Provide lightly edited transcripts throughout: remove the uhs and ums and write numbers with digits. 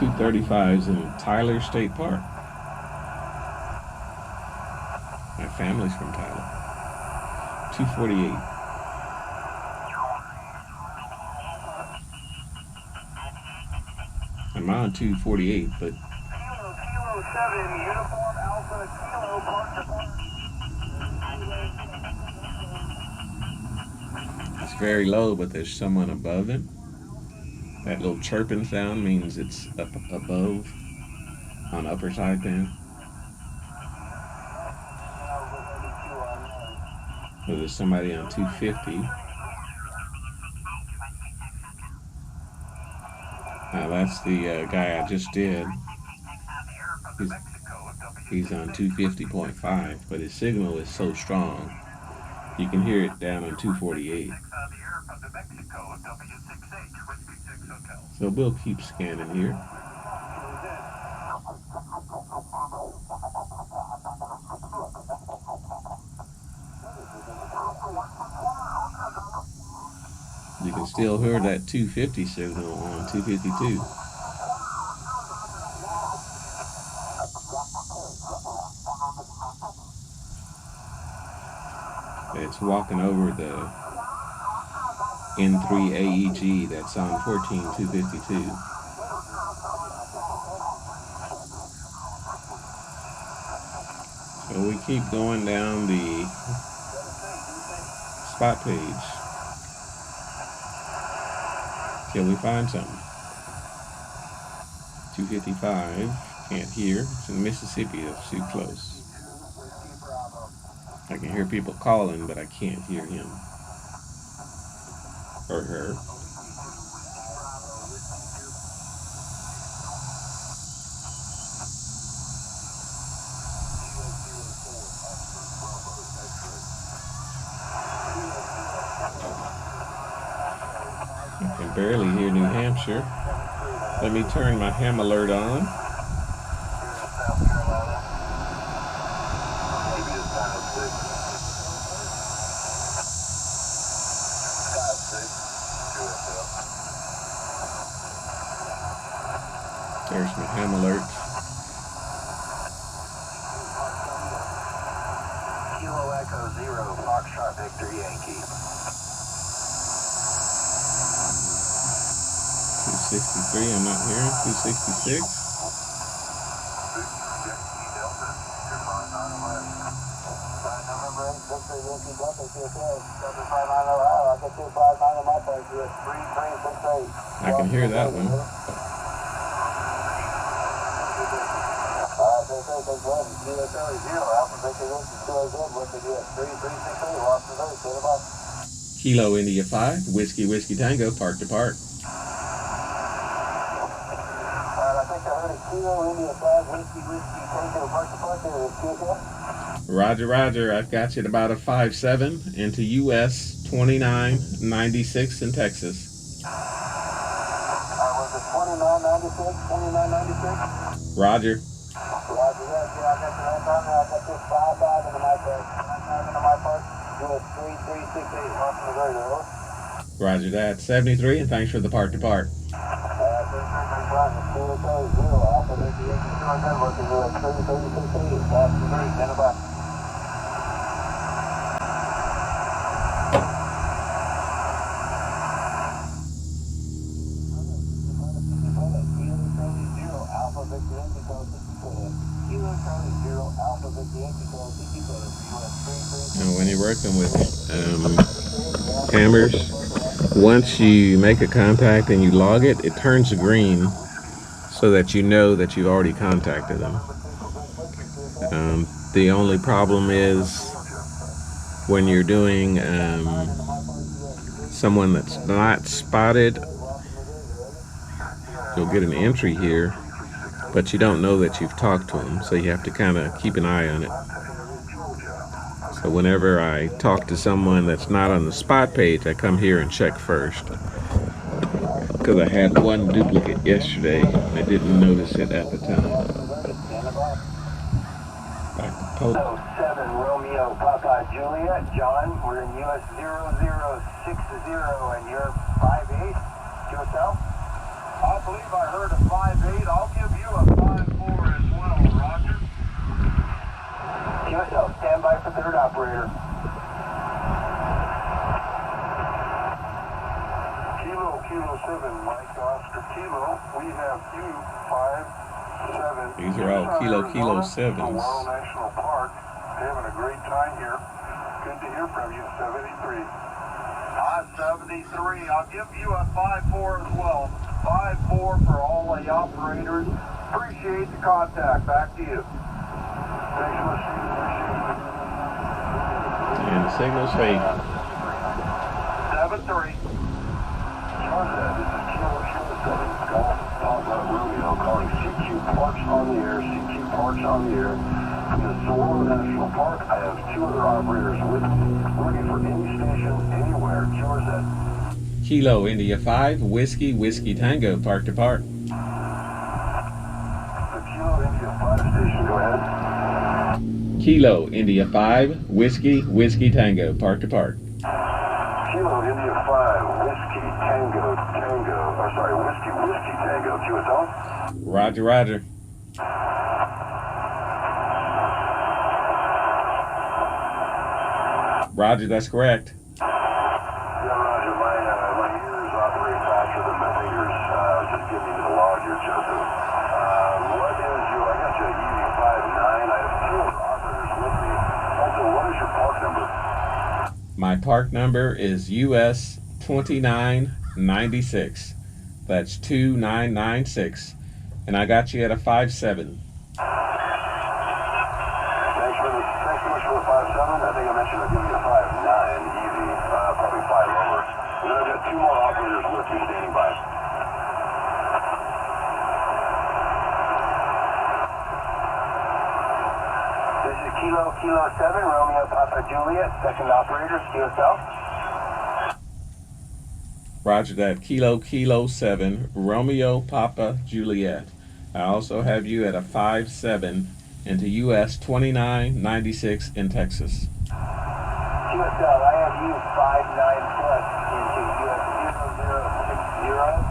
235's in Tyler State Park. My family's from Tyler. 248. I'm on 248, but Kilo 7, Uniform Alpha Kilo, park to park. it's very low, but there's someone above him. That little chirping sound means it's up above on upper side pan. So there's somebody on 250. Now that's the guy I just did. He's on 250.5, but his signal is so strong you can hear it down on 248. So we'll keep scanning here. You can still hear that 250 signal on 252. It's walking over the N3 AEG that's on 14252. So we keep going down the spot page till we find something. 255, can't hear. It's in Mississippi, that's too close. I can hear people calling, but I can't hear him or her. I can barely hear New Hampshire. Let me turn my ham alert on. There's my ham alert. Kilo Echo 0, Foxtrot Victor Yankee. 263, I'm not hearing. 266. I can hear that one. Kilo India 5, Whiskey Whiskey Tango, park to park. I think I heard a Kilo India 5, Whiskey Whiskey Tango, park to park there. Roger, Roger. I've got you at about a 5.7 into US 2996 in Texas. Was it 2996? 2996? Roger. Roger, yes, yeah, I got the right time now. I got this 5.5 into my part. 5.5 into my part. US 3368, Austin, Missouri, over. Roger that. 73, and thanks for the park to park. Now, when you're working with hammers, once you make a contact and you log it, it turns green so that you know that you've already contacted them. The only problem is when you're doing someone that's not spotted, you'll get an entry here, but you don't know that you've talked to them, so you have to kind of keep an eye on it. So whenever I talk to someone that's not on the spot page, I come here and check first. Because I had one duplicate yesterday, I didn't notice it at the time. Back to pota. 7 Romeo Papa Juliet, John, we're in US 0060 and you're 5'8", to yourself? I believe I heard a 5-8. I'll give you a 5-4 as well, Roger. QSL, stand by for third operator. Kilo 7, Mike Oscar Kilo. We have you 5-7. These are all Kilo 7s. World National Park. Having a great time here. Good to hear from you, 73. 73. I'll give you a 5-4 as well. 5-4 for all the operators. Appreciate the contact. Back to you. Thanks for listening. And the signal's fake. 7-3. This is Kilo 7, Golf Papa Romeo calling CQ Parks on the air. CQ Parks on the air. From the Saguaro National Park, I have 2 other operators with me, looking for any station, anywhere. QRZ. Kilo India 5, Whiskey Tango, park to park. The Kilo India 5 station, go ahead. Kilo India 5, Whiskey Tango, park to park. Kilo India 5, Whiskey Tango, Whiskey Tango, QSL. Roger. Roger, that's correct. Yeah, Roger, my ears operate faster than my fingers. Just give me the log here, Joseph. What is your, I got you a EV59. I have 2 other operators with me. Also, what is your park number? My park number is US 2996. That's 2996. And I got you at a 5-7. Thanks so much for the 5-7. I think I mentioned I'll give you a 5-9 EV, probably 5 over. And then I've got 2 more operators with me standing by. This is Kilo 7, Romeo Papa Juliet, second operator, QSL. Roger that. Kilo 7, Romeo Papa Juliet. I also have you at a 5-7 into US 2996 in Texas. QSL, I have you 5-9 plus into US 0060.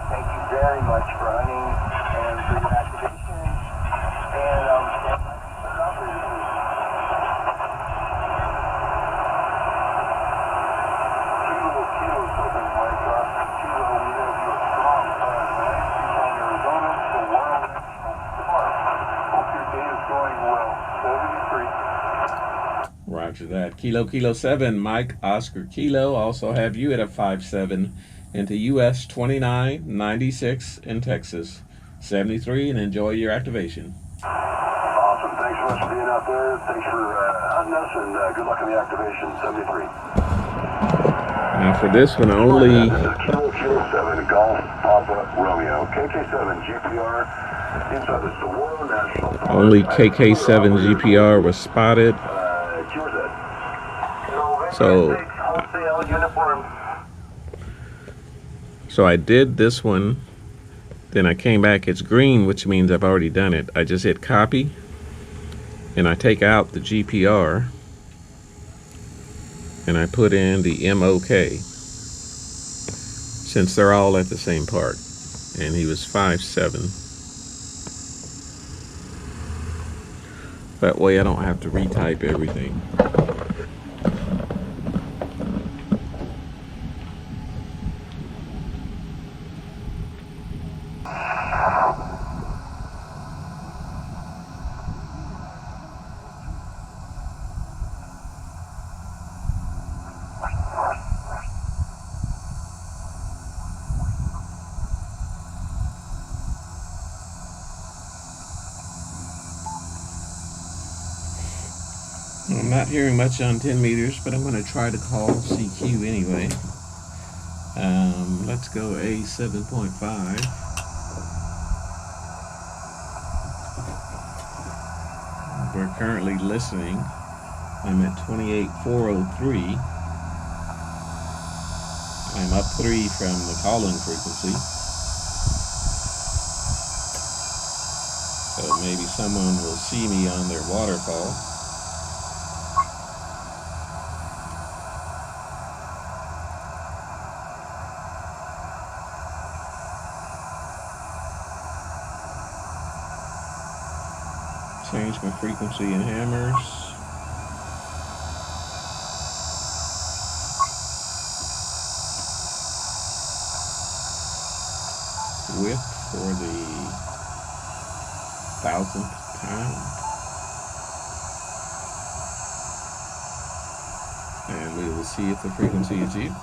Thank you very much for hunting and for your activation. And stand by for third operator, please. Kilo 7, Mike Oscar Kilo, we have you a strong 5-9. Tucson, Arizona, Saguaro National Park. Hope your day is going well. 73. Roger that. Kilo 7, Mike Oscar Kilo. Also have you at a 5-7 into US 2996 in Texas. 73, and enjoy your activation. Awesome. Thanks so much for being out there. Thanks for hunting us, and good luck on the activation. 73. Now for this one, only This is Kilo 7, Golf Papa Romeo. KK7 GPR inside the Saguaro National Park. only KK7 GPR was spotted. So I did this one, then I came back, it's green, which means I've already done it. I just hit copy, and I take out the GPR, and I put in the MOK, since they're all at the same park, and he was 5-7. That way I don't have to retype everything. I'm not hearing much on 10 meters, but I'm going to try to call CQ anyway. Let's go A7.5. We're currently listening. I'm at 28,403. I'm up 3 from the calling frequency. So maybe someone will see me on their waterfall. Change my frequency in hammers. Width for the 1000th time. And we will see if the frequency is used.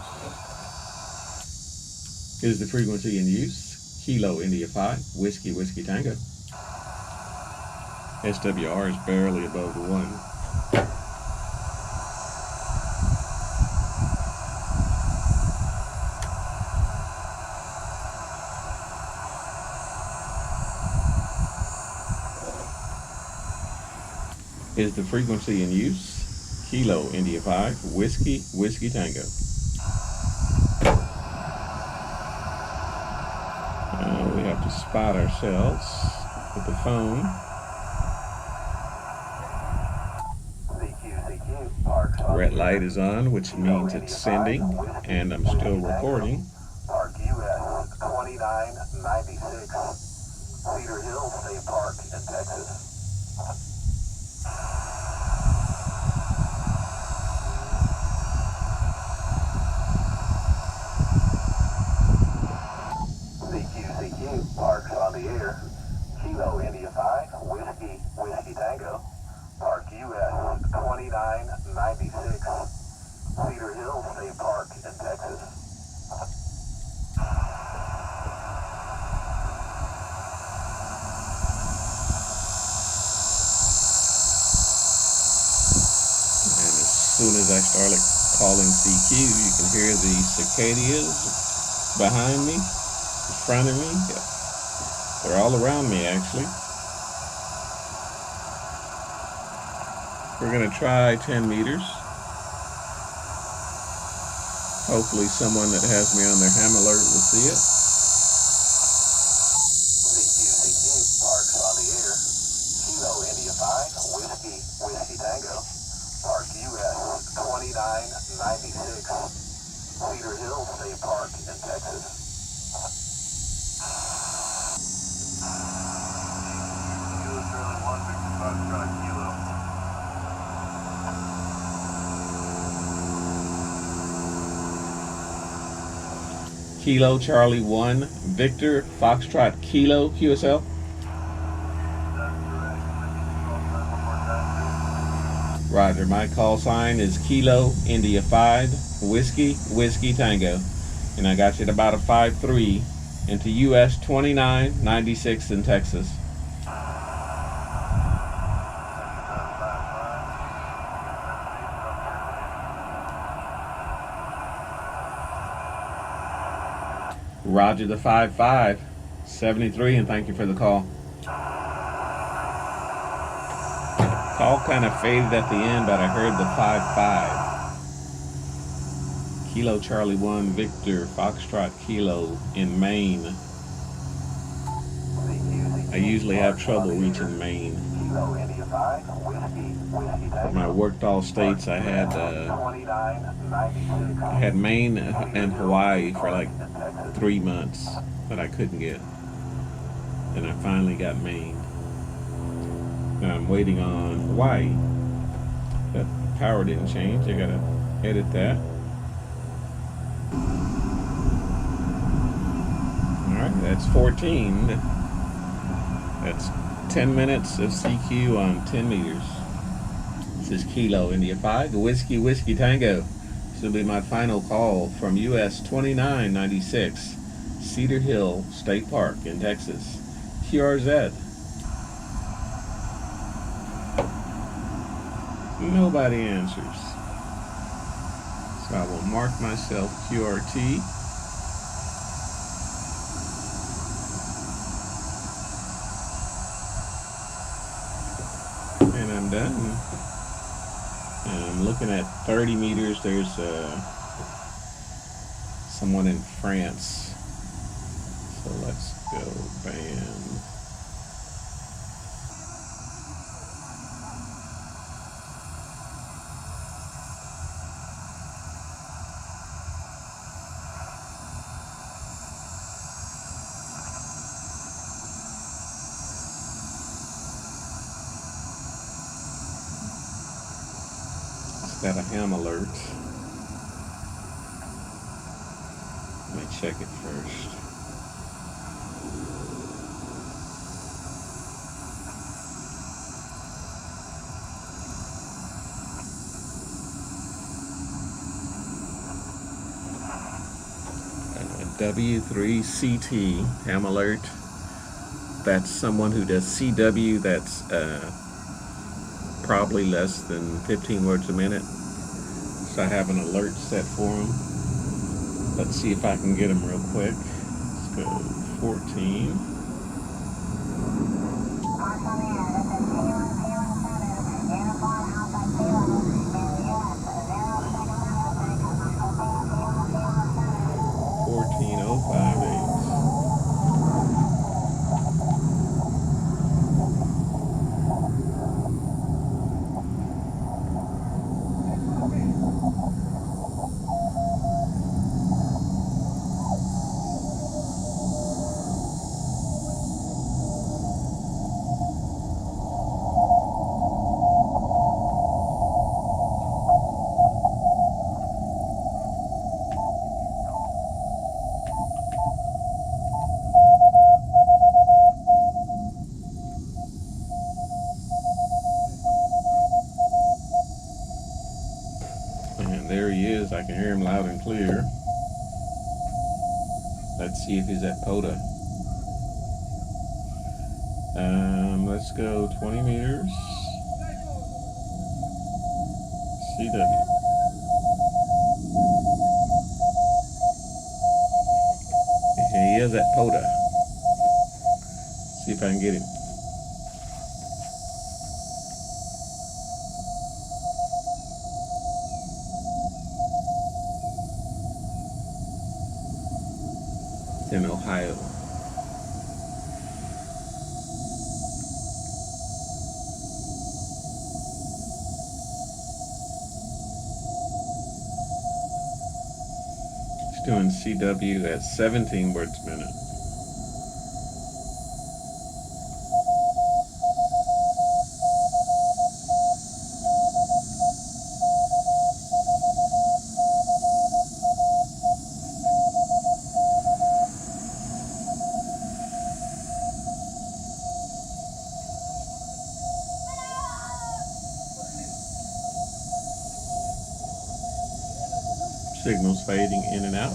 Is the frequency in use? Kilo India 5, Whiskey Whiskey Tango. SWR is barely above 1. Is the frequency in use? Kilo India 5, Whiskey Whiskey Tango. We have to spot ourselves with the phone. Red light is on, which means it's sending, and I'm still recording. Park US 2996, Cedar Hill State Park in Texas. CQ parks on the air. Kilo India 5, Whiskey Whiskey Tango. Park US 2996, Cedar Hill State Park in Texas. And as soon as I started calling CQ, you can hear the cicadas behind me, in front of me. They're all around me, actually. We're going to try 10 meters. Hopefully someone that has me on their ham alert will see it. CQ parks on the air. Kilo India 5, Whiskey Whiskey Tango. Park US 2996, Cedar Hill State Park in Texas. Kilo Charlie 1, Victor Foxtrot Kilo QSL. Roger, my call sign is Kilo India 5, Whiskey Whiskey Tango. And I got you at about a 5-3 into US 2996 in Texas. Roger the 5-5, 73, and thank you for the call. Call kind of faded at the end, but I heard the 5-5. Kilo Charlie 1, Victor Foxtrot Kilo in Maine. I usually have trouble reaching Maine. When I worked all states, I had Maine and Hawaii for like 3 months, but I couldn't get. Then I finally got Maine. Now I'm waiting on Hawaii. The power didn't change. I gotta edit that. Alright, that's 14. That's 10 minutes of CQ on 10 meters. This is Kilo India 5, the Whiskey Whiskey Tango. This will be my final call from US 2996, Cedar Hill State Park in Texas. QRZ. Nobody answers. So I will mark myself QRT. And I'm done. And I'm looking at 30 meters. There's someone in France. So let's go band. Got a ham alert. Let me check it first. W3CT ham alert. That's someone who does CW that's probably less than 15 words a minute. So I have an alert set for him. Let's see if I can get him real quick. Let's go 14. And there he is. I can hear him loud and clear. Let's see if he's at pota. Let's go 20 meters. CW. He is at pota. See if I can get him. In Ohio. He's doing CW at 17 words a minute. Signals fading in and out.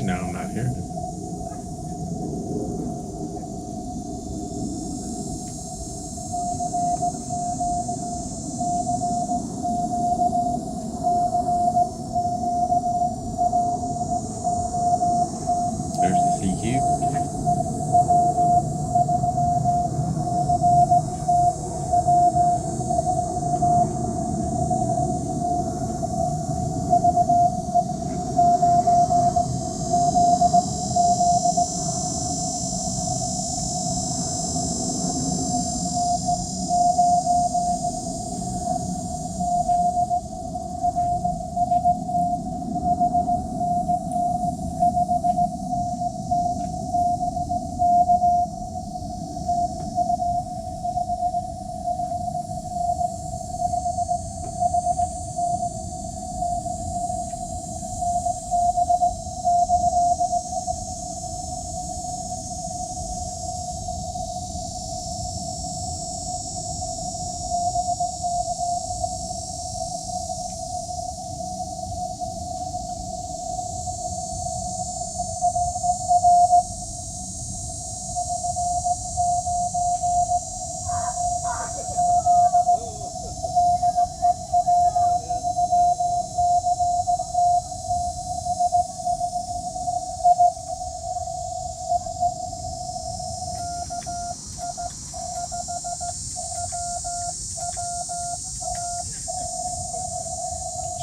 No, I'm not hearing it. There's the CQ.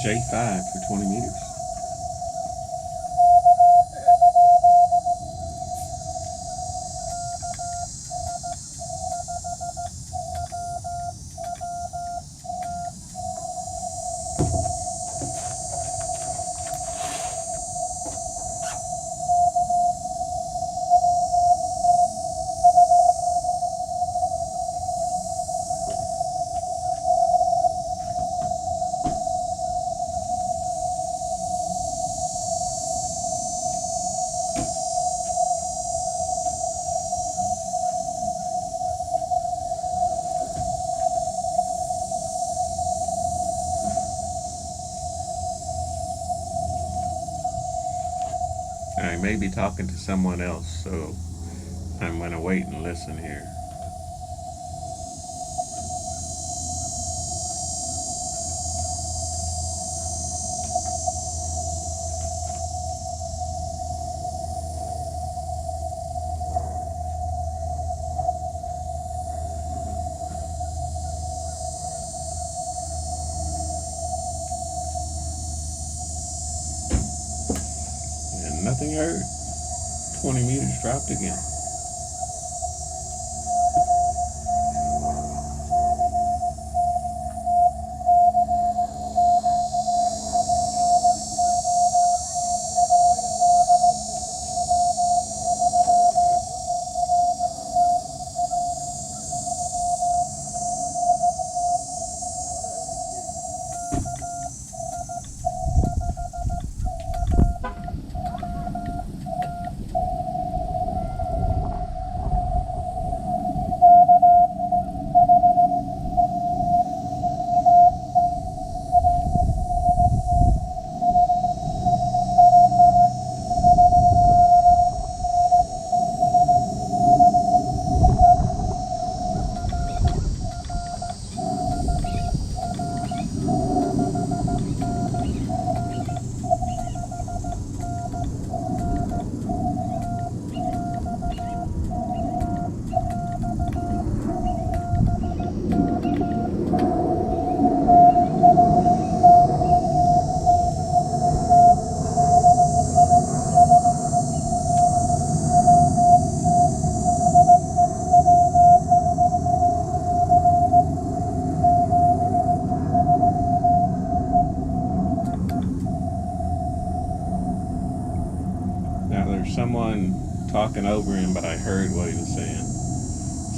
J5 for 20 meters. I may be talking to someone else, so I'm going to wait and listen here. And nothing heard. 20 meters dropped again. Now there's someone talking over him, but I heard what he was saying.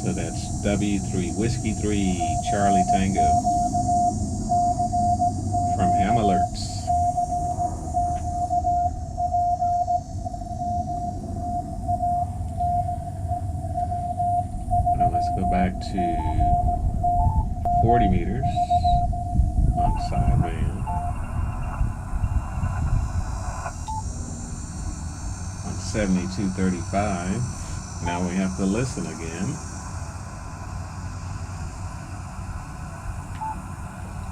So that's W3 Whiskey 3 Charlie Tango from Ham Alerts. Now let's go back to 40 meters on sideband. On 72.35. Now we have to listen again.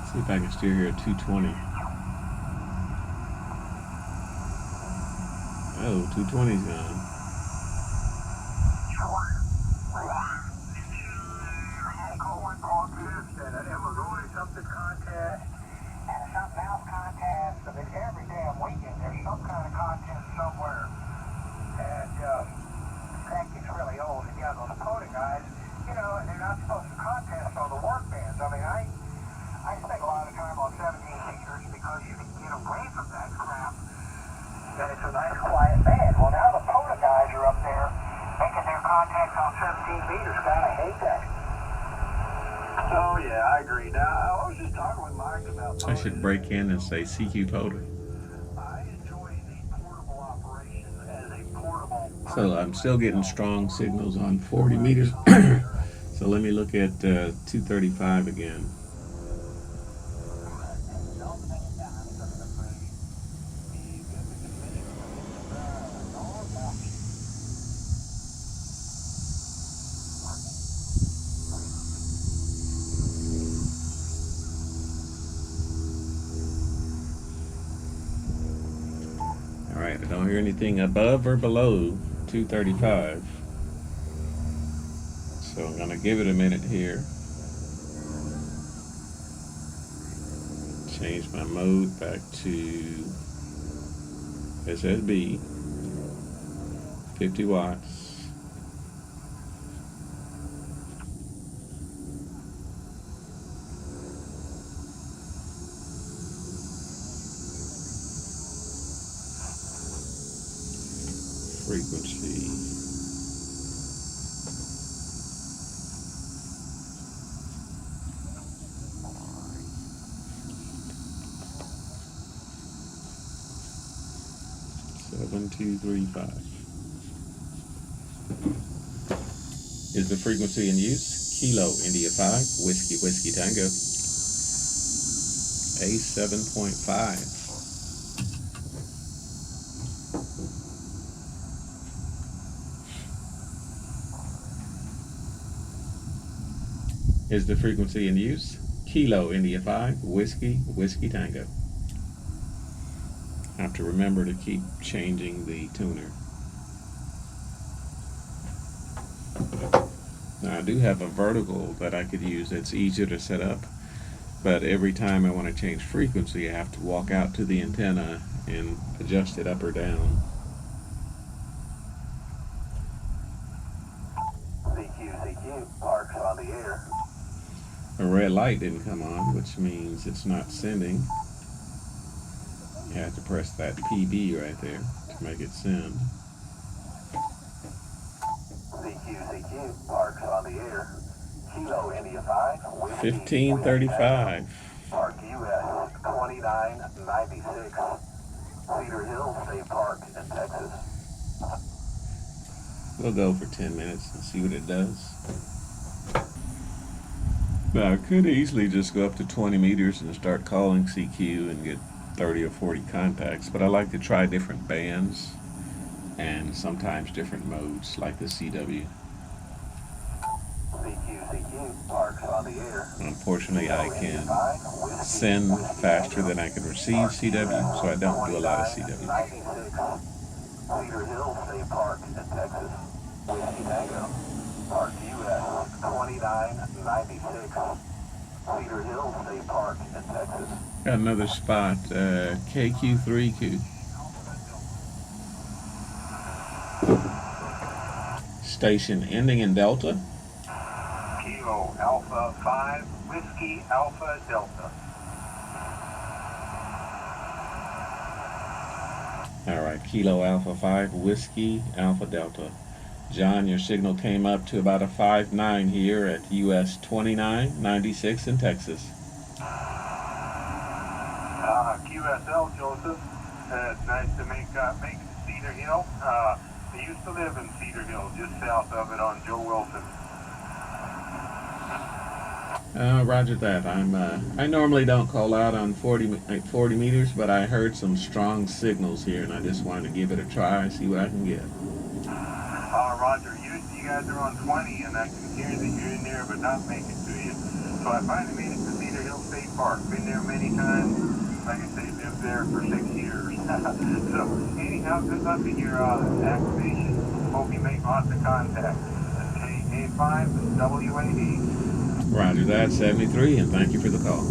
See if I can steer here at 220. Oh, 220's gone. That it's a nice quiet band. Well, now the pota guys are up there making their contacts on 17 meters. God, I hate that. Oh, yeah, I agree. Now, I was just talking with Mike about I should break in and say CQ Pota. I enjoy the portable operation as a portable. So I'm still getting strong signals on 40 meters. So let me look at 235 again. All right, I don't hear anything above or below 235. So I'm going to give it a minute here. change my mode back to SSB, 50 watts. Frequency. Seven, 2, 3, 5. Is the frequency in use? Kilo India 5, Whiskey Whiskey Tango. A 7.5. Is the frequency in use? Kilo India 5, Whiskey Whiskey Tango. I have to remember to keep changing the tuner. Now I do have a vertical that I could use that's easier to set up, but every time I want to change frequency I have to walk out to the antenna and adjust it up or down. CQ, parks on the air. A red light didn't come on, which means it's not sending. You have to press that PB right there to make it send. CQ, parks on the air. Kilo India 5, 1535. Park US 2996. Cedar Hill State Park in Texas. We'll go for 10 minutes and see what it does. Now I could easily just go up to 20 meters and start calling CQ and get 30 or 40 contacts, but I like to try different bands and sometimes different modes like the CW. CQ, parks on the air. Unfortunately, I can send faster than I can receive CW, so I don't do a lot of CW. Cedar Hill State Park in Texas. Whiskey Tango. Park US 2996. Cedar Hill State Park in Texas. Got another spot, KQ3Q. Station ending in Delta. Kilo Alpha 5, Whiskey Alpha Delta. All right, Kilo Alpha 5, Whiskey Alpha Delta. John, your signal came up to about a 5.9 here at US 2996 in Texas. QSL Joseph, it's nice to make Cedar Hill. I used to live in Cedar Hill, just south of it on Joe Wilson. Roger that. I normally don't call out on 40 meters, but I heard some strong signals here, and I just wanted to give it a try, see what I can get. Roger, you guys are on 20, and I can hear that you're in there, but not make it to you. So I finally made it to Cedar Hill State Park. Been there many times. Like I say, lived there for 6 years. So anyhow, good luck in your activation. Hope you make lots of contacts. K5 WAD. Roger that, 73, and thank you for the call.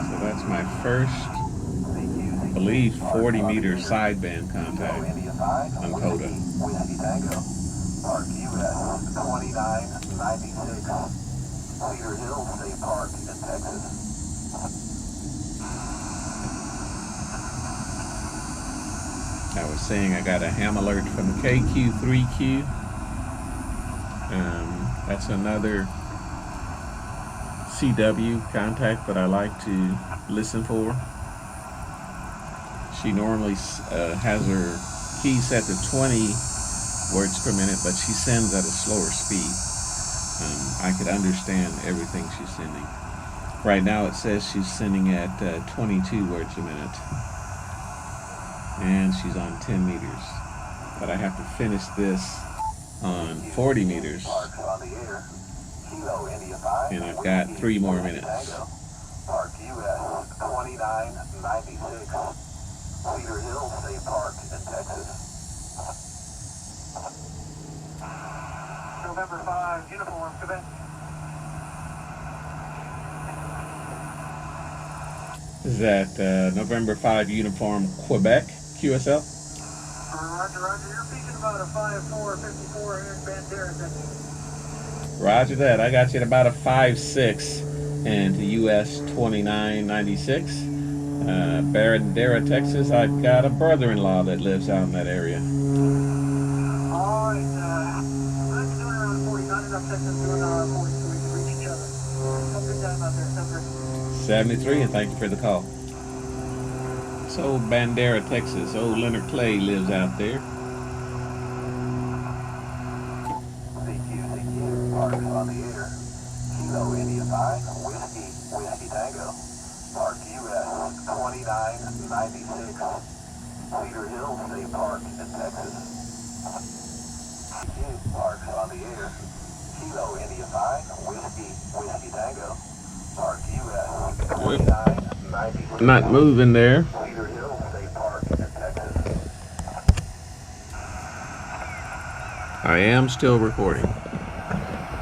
So that's my first, I believe, 40 meter sideband contact on pota. Whiskey Tango. Park US 2996. Cedar Hill State Park in Texas. I was saying I got a ham alert from KQ3Q. That's another CW contact that I like to listen for. She normally has her key set to 20 words per minute, but she sends at a slower speed. I could understand everything she's sending. Right now it says she's sending at 22 words a minute. And she's on 10 meters. But I have to finish this on 40 meters. And I've got 3 more minutes. Park US 2996. Cedar Hill State Park in Texas. November 5, uniform, Quebec. Is that November 5 Uniform Quebec QSL? Roger, Roger. You're speaking about a 5-4-54 here in Bandera, Texas. Roger that. I got you at about a 5'6" and to US 2996. Bandera, Texas. I've got a brother-in-law that lives out in that area. All right, I'm doing around 40, not enough Texas, doing 40 so we can reach each other. Have a good time out there, Denver. 73, and thank you for the call. So Bandera, Texas. Old Leonard Clay lives out there. CQ, parks on the air. Kilo India 5, Whiskey Tango. Park US 2996. Cedar Hill State Park in Texas. CQ, parks on the air. Kilo India 5, Whiskey Tango. Park US 2996. Not moving there. Cedar Hill State Park in Texas. I am still recording.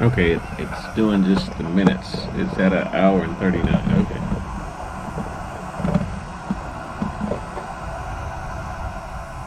Okay, it's doing just the minutes. It's at an hour and 39. Okay.